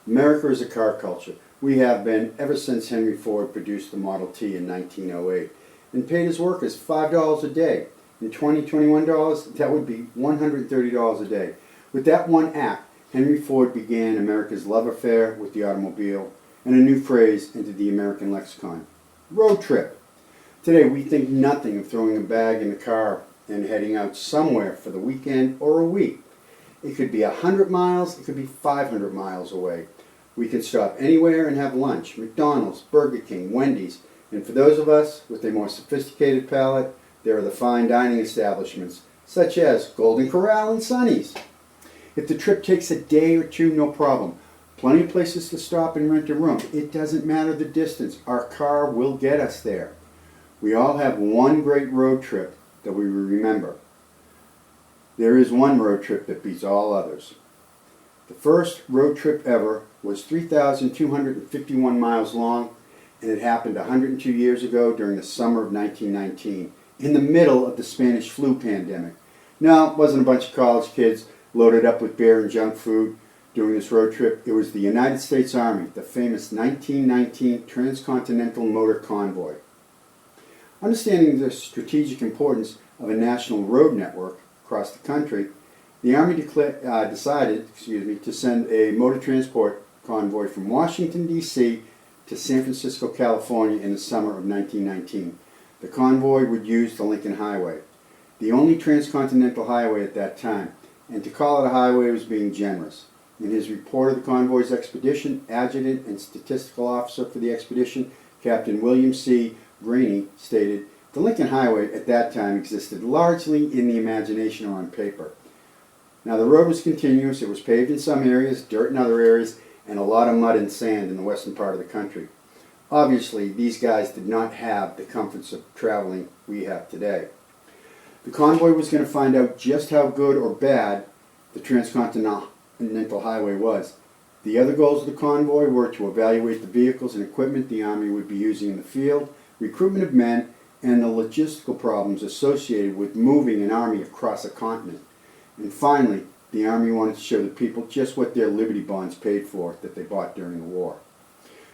America is a car culture. We have been ever since Henry Ford produced the Model T in 1908 and paid his workers $5 a day. In 2021 dollars, that would be $130 a day. With that one act, Henry Ford began America's love affair with the automobile, and a new phrase entered the American lexicon: road trip. Today we think nothing of throwing a bag in the car and heading out somewhere for the weekend or a week. It could be 100 miles, it could be 500 miles away. We can stop anywhere and have lunch: McDonald's, Burger King, Wendy's, and for those of us with a more sophisticated palate, there are the fine dining establishments such as Golden Corral and Sonny's. If the trip takes a day or two, no problem. Plenty of places to stop and rent a room. It doesn't matter the distance. Our car will get us there. We all have one great road trip that we remember. There is one road trip that beats all others. The first road trip ever was 3,251 miles long, and it happened 102 years ago during the summer of 1919, in the middle of the Spanish flu pandemic. No, it wasn't a bunch of college kids loaded up with beer and junk food doing this road trip. It was the United States Army, the famous 1919 Transcontinental Motor Convoy. Understanding the strategic importance of a national road network across the country, the Army decided to send a motor transport convoy from Washington, D.C. to San Francisco, California in the summer of 1919. The convoy would use the Lincoln Highway, the only transcontinental highway at that time, and to call it a highway was being generous. In his report of the convoy's expedition, Adjutant and Statistical Officer for the expedition, Captain William C. Graney, stated, "The Lincoln Highway at that time existed largely in the imagination or on paper." Now the road was continuous. It was paved in some areas, dirt in other areas, and a lot of mud and sand in the western part of the country. Obviously, these guys did not have the comforts of traveling we have today. The convoy was going to find out just how good or bad the Transcontinental Highway was. The other goals of the convoy were to evaluate the vehicles and equipment the Army would be using in the field, recruitment of men, and the logistical problems associated with moving an army across a continent. And finally, the Army wanted to show the people just what their Liberty Bonds paid for that they bought during the war.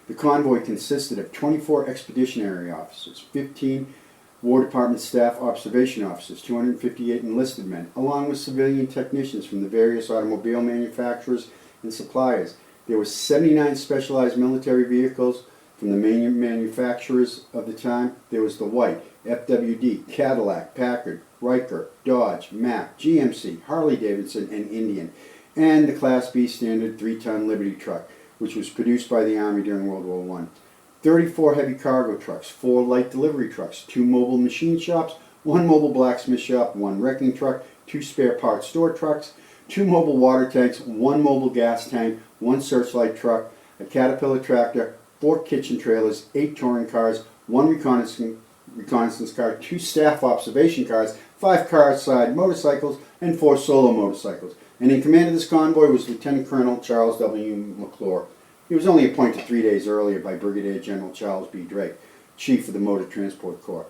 The convoy consisted of 24 expeditionary officers, 15 War Department staff observation officers, 258 enlisted men, along with civilian technicians from the various automobile manufacturers and suppliers. There were 79 specialized military vehicles from the main manufacturers of the time. There was the White, FWD, Cadillac, Packard, Riker, Dodge, Mack, GMC, Harley-Davidson, and Indian, and the Class B standard 3-ton Liberty truck, which was produced by the Army during World War I. 34 heavy cargo trucks, 4 light delivery trucks, 2 mobile machine shops, 1 mobile blacksmith shop, 1 wrecking truck, 2 spare parts store trucks, 2 mobile water tanks, 1 mobile gas tank, 1 searchlight truck, a Caterpillar tractor, 4 kitchen trailers, 8 touring cars, 1 reconnaissance car, 2 staff observation cars, 5 car-side motorcycles, and 4 solo motorcycles. And in command of this convoy was Lieutenant Colonel Charles W. McClure. He was only appointed 3 days earlier by Brigadier General Charles B. Drake, Chief of the Motor Transport Corps.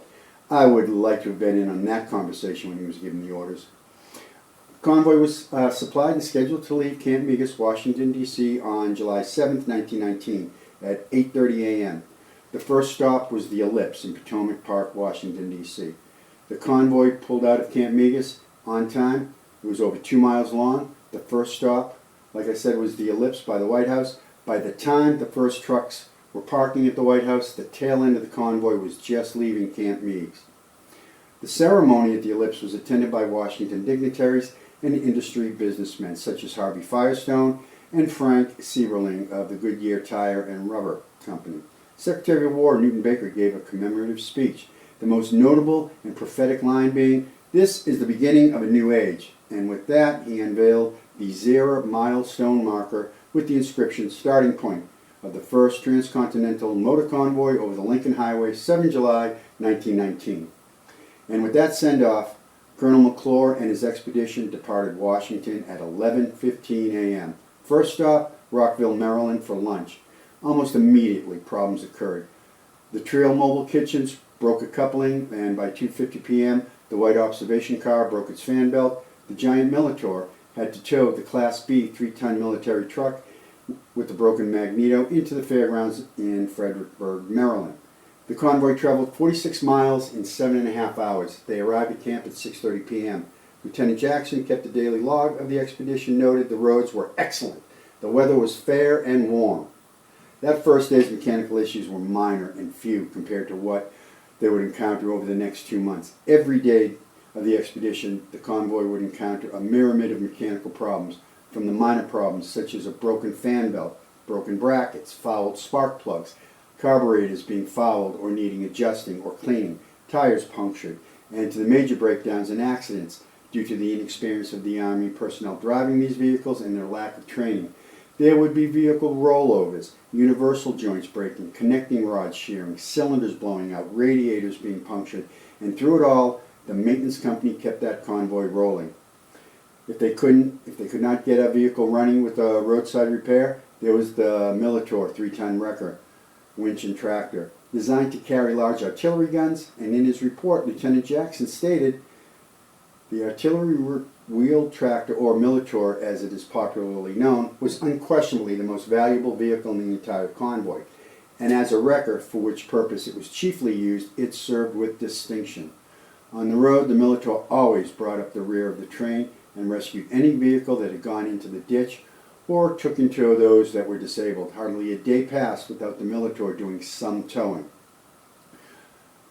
I would like to have been in on that conversation when he was giving the orders. The convoy was supplied and scheduled to leave Camp Meigis, Washington, D.C. on July 7, 1919 at 8:30 a.m. The first stop was the Ellipse in Potomac Park, Washington, D.C. The convoy pulled out of Camp Meigis on time. It was over 2 miles long. The first stop, like I said, was the Ellipse by the White House. By the time the first trucks were parking at the White House, the tail end of the convoy was just leaving Camp Meigis. The ceremony at the Ellipse was attended by Washington dignitaries and industry businessmen such as Harvey Firestone and Frank Sieberling of the Goodyear Tire and Rubber Company. Secretary of War Newton Baker gave a commemorative speech, the most notable and prophetic line being, "This is the beginning of a new age." And with that, he unveiled the 0 milestone marker with the inscription "Starting Point of the First Transcontinental Motor Convoy over the Lincoln Highway, 7 July 1919. And with that send-off, Colonel McClure and his expedition departed Washington at 11:15 a.m. First stop, Rockville, Maryland for lunch. Almost immediately, problems occurred. The trio mobile kitchens broke a coupling, and by 2:50 p.m., the white observation car broke its fan belt. The giant Militor had to tow the Class B 3-ton military truck, with the broken magneto into the fairgrounds in Fredericksburg, Maryland. The convoy traveled 46 miles in 7.5 hours. They arrived at camp at 6:30 p.m. Lieutenant Jackson kept a daily log of the expedition, noted the roads were excellent. The weather was fair and warm. That first day's mechanical issues were minor and few compared to what they would encounter over the next 2 months. Every day of the expedition, the convoy would encounter a myriad of mechanical problems, from the minor problems such as a broken fan belt, broken brackets, fouled spark plugs, carburetors being fouled or needing adjusting or cleaning, tires punctured, and to the major breakdowns and accidents due to the inexperience of the Army personnel driving these vehicles and their lack of training. There would be vehicle rollovers, universal joints breaking, connecting rods shearing, cylinders blowing out, radiators being punctured, and through it all, the maintenance company kept that convoy rolling. If they could not get a vehicle running with a roadside repair, there was the Militor 3-ton wrecker, winch and tractor, designed to carry large artillery guns, and in his report, Lieutenant Jackson stated, the artillery wheeled tractor, or Militor as it is popularly known, was unquestionably the most valuable vehicle in the entire convoy, and as a wrecker, for which purpose it was chiefly used, it served with distinction. On the road, the Militor always brought up the rear of the train and rescued any vehicle that had gone into the ditch or took in tow those that were disabled. Hardly a day passed without the Militor doing some towing.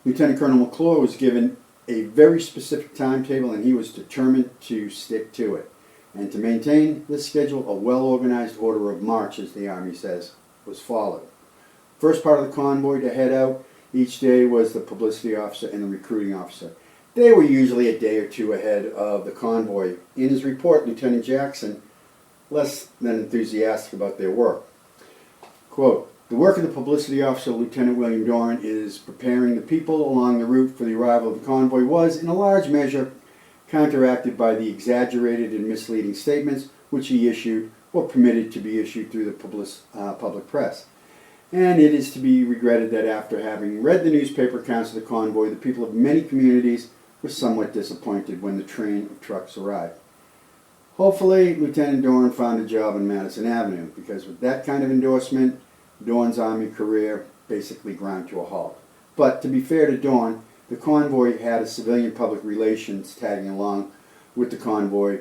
Lieutenant Colonel McClure was given a very specific timetable, and he was determined to stick to it. And to maintain this schedule, a well-organized order of march, as the Army says, was followed. First part of the convoy to head out each day was the publicity officer and the recruiting officer. They were usually a day or two ahead of the convoy. In his report, Lieutenant Jackson, less than enthusiastic about their work. Quote, the work of the publicity officer, Lieutenant William Doran, is preparing the people along the route for the arrival of the convoy was, in a large measure, counteracted by the exaggerated and misleading statements which he issued or permitted to be issued through the public press. And it is to be regretted that after having read the newspaper accounts of the convoy, the people of many communities were somewhat disappointed when the train of trucks arrived. Hopefully, Lieutenant Doran found a job on Madison Avenue, because with that kind of endorsement, Dorn's Army career basically ground to a halt. But to be fair to Dorn, the convoy had a civilian public relations tagging along with the convoy,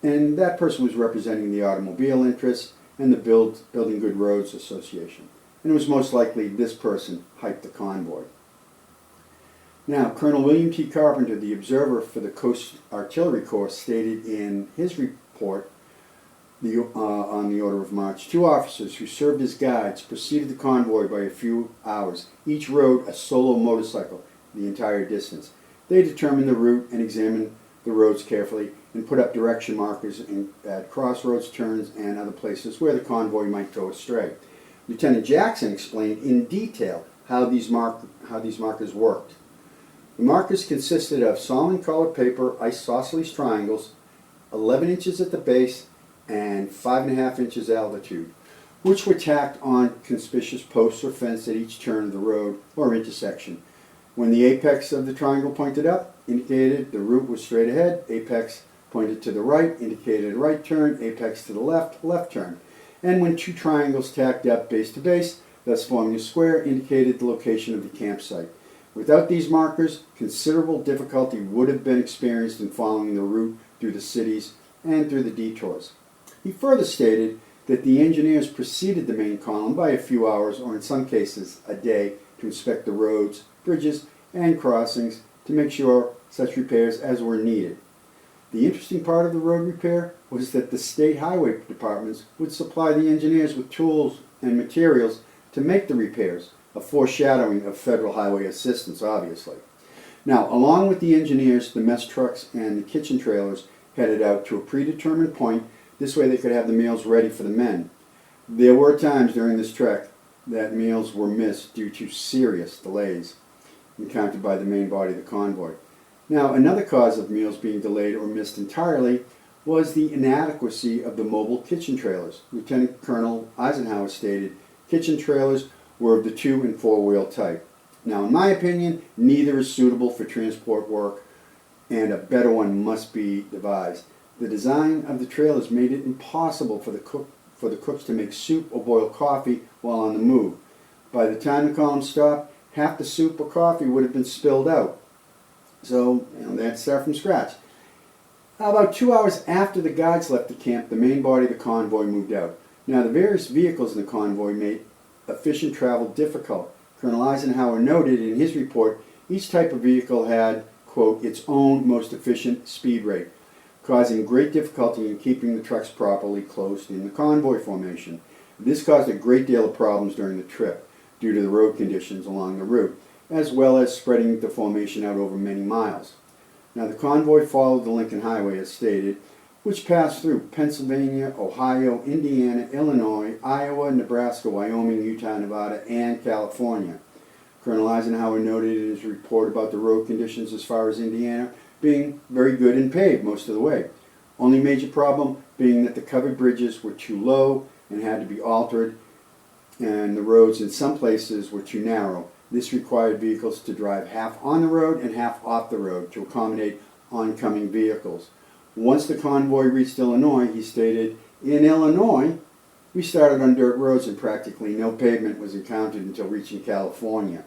and that person was representing the automobile interests and the Building Good Roads Association. And it was most likely this person hyped the convoy. Now, Colonel William T. Carpenter, the observer for the Coast Artillery Corps, stated in his report on the order of march, 2 officers who served as guides preceded the convoy by a few hours. Each rode a solo motorcycle the entire distance. They determined the route and examined the roads carefully and put up direction markers at crossroads, turns, and other places where the convoy might go astray. Lieutenant Jackson explained in detail how these markers worked. The markers consisted of solid-colored paper isosceles triangles, 11 inches at the base and 5.5 inches altitude, which were tacked on conspicuous posts or fence at each turn of the road or intersection. When the apex of the triangle pointed up, indicated the route was straight ahead. Apex pointed to the right, indicated right turn. Apex to the left, left turn. And when 2 triangles tacked up base to base, thus forming a square, indicated the location of the campsite. Without these markers, considerable difficulty would have been experienced in following the route through the cities and through the detours. He further stated that the engineers preceded the main column by a few hours, or in some cases a day, to inspect the roads, bridges, and crossings to make sure such repairs as were needed. The interesting part of the road repair was that the state highway departments would supply the engineers with tools and materials to make the repairs, a foreshadowing of federal highway assistance, obviously. Now, along with the engineers, the mess trucks and the kitchen trailers headed out to a predetermined point. This way they could have the meals ready for the men. There were times during this trek that meals were missed due to serious delays encountered by the main body of the convoy. Now, another cause of meals being delayed or missed entirely was the inadequacy of the mobile kitchen trailers. Lieutenant Colonel Eisenhower stated, kitchen trailers were of the 2- and 4-wheel type. Now, in my opinion, neither is suitable for transport work, and a better one must be devised. The design of the trailers made it impossible for the cook for the cooks to make soup or boil coffee while on the move. By the time the column stopped, half the soup or coffee would have been spilled out. So, they had to start from scratch. About 2 hours after the guards left the camp, the main body of the convoy moved out. Now, the various vehicles in the convoy made efficient travel difficult. Colonel Eisenhower noted in his report, each type of vehicle had, quote, its own most efficient speed rate, causing great difficulty in keeping the trucks properly closed in the convoy formation. This caused a great deal of problems during the trip due to the road conditions along the route, as well as spreading the formation out over many miles. Now, the convoy followed the Lincoln Highway, as stated, which passed through Pennsylvania, Ohio, Indiana, Illinois, Iowa, Nebraska, Wyoming, Utah, Nevada, and California. Colonel Eisenhower noted in his report about the road conditions as far as Indiana being very good and paved most of the way. Only major problem being that the covered bridges were too low and had to be altered, and the roads in some places were too narrow. This required vehicles to drive half on the road and half off the road to accommodate oncoming vehicles. Once the convoy reached Illinois, he stated, in Illinois, we started on dirt roads and practically no pavement was encountered until reaching California.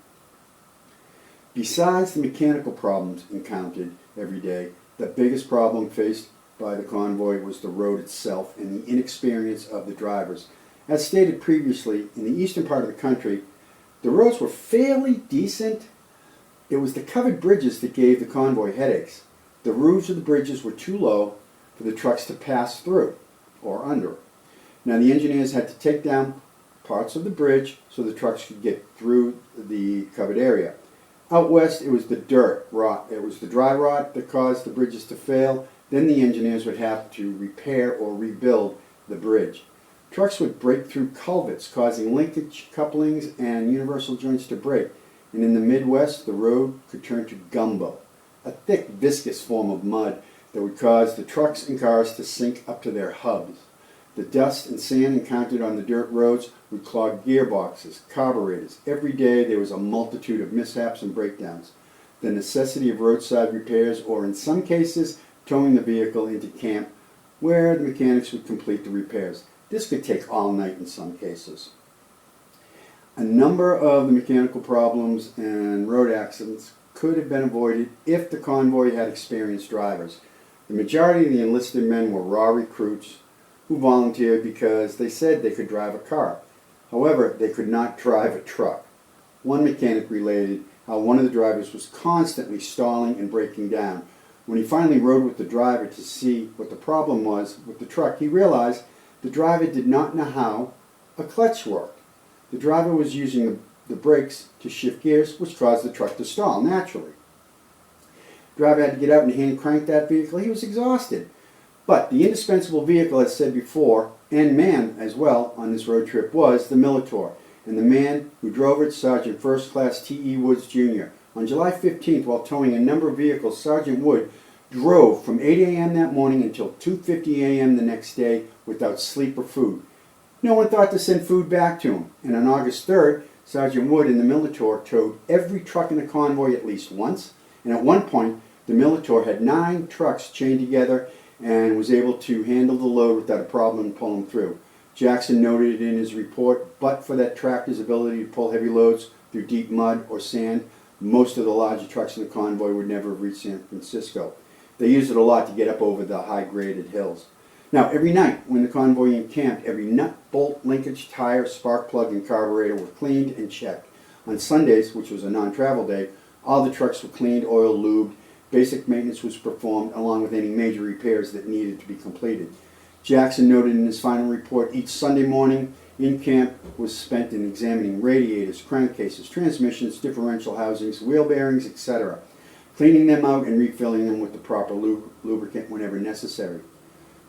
Besides the mechanical problems encountered every day, the biggest problem faced by the convoy was the road itself and the inexperience of the drivers. As stated previously, in the eastern part of the country, the roads were fairly decent. It was the covered bridges that gave the convoy headaches. The roofs of the bridges were too low for the trucks to pass through or under. Now, the engineers had to take down parts of the bridge so the trucks could get through the covered area. Out west, it was the dirt rot. It was the dry rot that caused the bridges to fail. Then the engineers would have to repair or rebuild the bridge. Trucks would break through culverts, causing linkage couplings and universal joints to break. And in the Midwest, the road could turn to gumbo, a thick, viscous form of mud that would cause the trucks and cars to sink up to their hubs. The dust and sand encountered on the dirt roads would clog gearboxes, carburetors. Every day there was a multitude of mishaps and breakdowns. The necessity of roadside repairs, or in some cases, towing the vehicle into camp where the mechanics would complete the repairs. This could take all night in some cases. A number of the mechanical problems and road accidents could have been avoided if the convoy had experienced drivers. The majority of the enlisted men were raw recruits who volunteered because they said they could drive a car. However, they could not drive a truck. One mechanic related how one of the drivers was constantly stalling and breaking down. When he finally rode with the driver to see what the problem was with the truck, he realized the driver did not know how a clutch worked. The driver was using the brakes to shift gears, which caused the truck to stall naturally. The driver had to get out and hand crank that vehicle. He was exhausted. But the indispensable vehicle, as said before, and man as well on this road trip, was the Militor. And the man who drove it, Sergeant First Class T.E. Woods, Jr. On July 15th, while towing a number of vehicles, Sergeant Wood drove from 8 a.m. that morning until 2:50 a.m. the next day without sleep or food. No one thought to send food back to him. And on August 3rd, Sergeant Wood and the Militor towed every truck in the convoy at least once. And at one point, the Militor had 9 trucks chained together and was able to handle the load without a problem and pull them through. Jackson noted in his report, but for that tractor's ability to pull heavy loads through deep mud or sand, most of the larger trucks in the convoy would never have reached San Francisco. They used it a lot to get up over the high-graded hills. Now, every night when the convoy encamped, every nut, bolt, linkage, tire, spark plug, and carburetor were cleaned and checked. On Sundays, which was a non-travel day, all the trucks were cleaned, oiled, lubed. Basic maintenance was performed along with any major repairs that needed to be completed. Jackson noted in his final report, each Sunday morning in camp was spent in examining radiators, crankcases, transmissions, differential housings, wheel bearings, etc., cleaning them out and refilling them with the proper lubricant whenever necessary.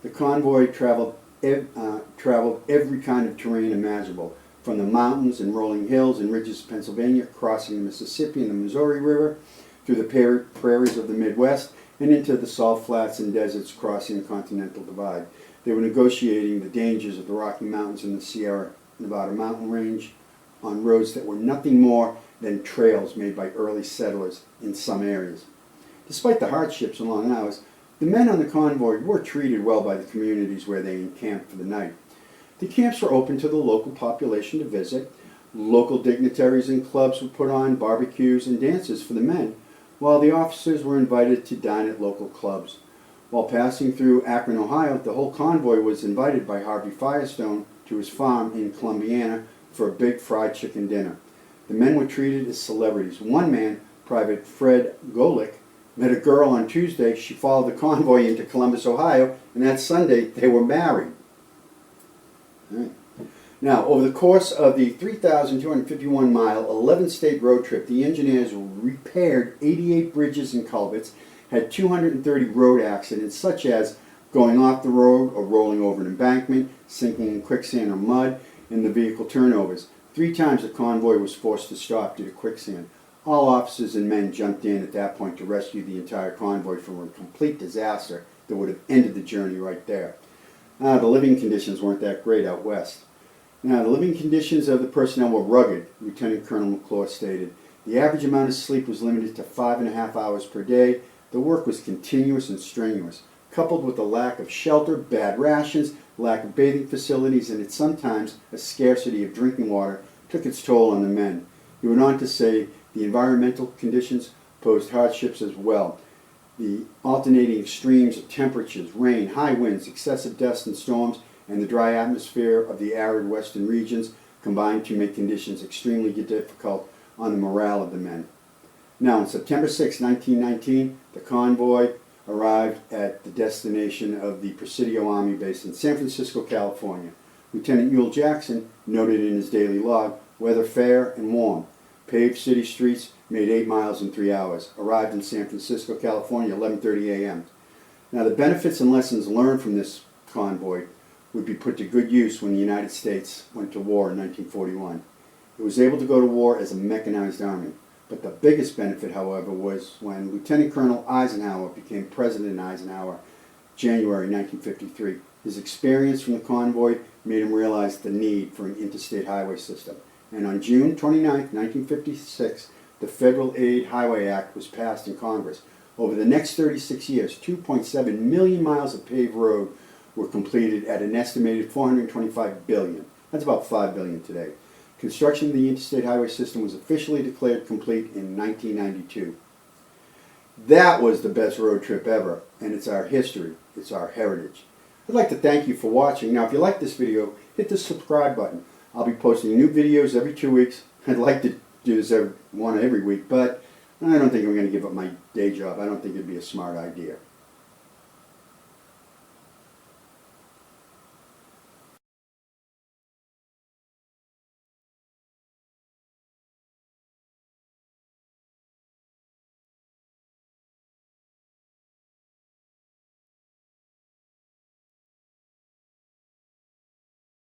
The convoy traveled every kind of terrain imaginable, from the mountains and rolling hills and ridges of Pennsylvania, crossing the Mississippi and the Missouri River, through the prairies of the Midwest, and into the salt flats and deserts crossing the Continental Divide. They were negotiating the dangers of the Rocky Mountains and the Sierra Nevada mountain range on roads that were nothing more than trails made by early settlers in some areas. Despite the hardships and long hours, the men on the convoy were treated well by the communities where they encamped for the night. The camps were open to the local population to visit. Local dignitaries and clubs would put on barbecues and dances for the men, while the officers were invited to dine at local clubs. While passing through Akron, Ohio, the whole convoy was invited by Harvey Firestone to his farm in Columbiana for a big fried chicken dinner. The men were treated as celebrities. One man, Private Fred Golick, met a girl on Tuesday. She followed the convoy into Columbus, Ohio, and that Sunday they were married. Right. Now, over the course of the 3,251-mile, 11-state road trip, the engineers repaired 88 bridges and culverts, had 230 road accidents, such as going off the road or rolling over an embankment, sinking in quicksand or mud, and the vehicle turnovers. 3 times the convoy was forced to stop due to quicksand. All officers and men jumped in at that point to rescue the entire convoy from a complete disaster that would have ended the journey right there. The living conditions weren't that great out west. Now, the living conditions of the personnel were rugged, Lieutenant Colonel McClure stated. The average amount of sleep was limited to 5.5 hours per day. The work was continuous and strenuous, coupled with a lack of shelter, bad rations, lack of bathing facilities, and sometimes a scarcity of drinking water took its toll on the men. He went on to say the environmental conditions posed hardships as well. The alternating extremes of temperatures, rain, high winds, excessive dust and storms, and the dry atmosphere of the arid western regions combined to make conditions extremely difficult on the morale of the men. Now, on September 6, 1919, the convoy arrived at the destination of the Presidio Army Base in San Francisco, California. Lieutenant Ewell Jackson noted in his daily log, weather fair and warm. Paved city streets, made 8 miles in 3 hours. Arrived in San Francisco, California, 11:30 a.m. Now, the benefits and lessons learned from this convoy would be put to good use when the United States went to war in 1941. It was able to go to war as a mechanized army. But the biggest benefit, however, was when Lieutenant Colonel Eisenhower became President Eisenhower, January 1953. His experience from the convoy made him realize the need for an interstate highway system. And on June 29, 1956, the Federal Aid Highway Act was passed in Congress. Over the next 36 years, 2.7 million miles of paved road were completed at an estimated $425 billion. That's about $5 billion today. Construction of the interstate highway system was officially declared complete in 1992. That was the best road trip ever, and it's our history, it's our heritage. I'd like to thank you for watching. Now, if you like this video, hit the subscribe button. I'll be posting new videos every 2 weeks. I'd like to do this every week, but I don't think I'm going to give up my day job. I don't think it'd be a smart idea.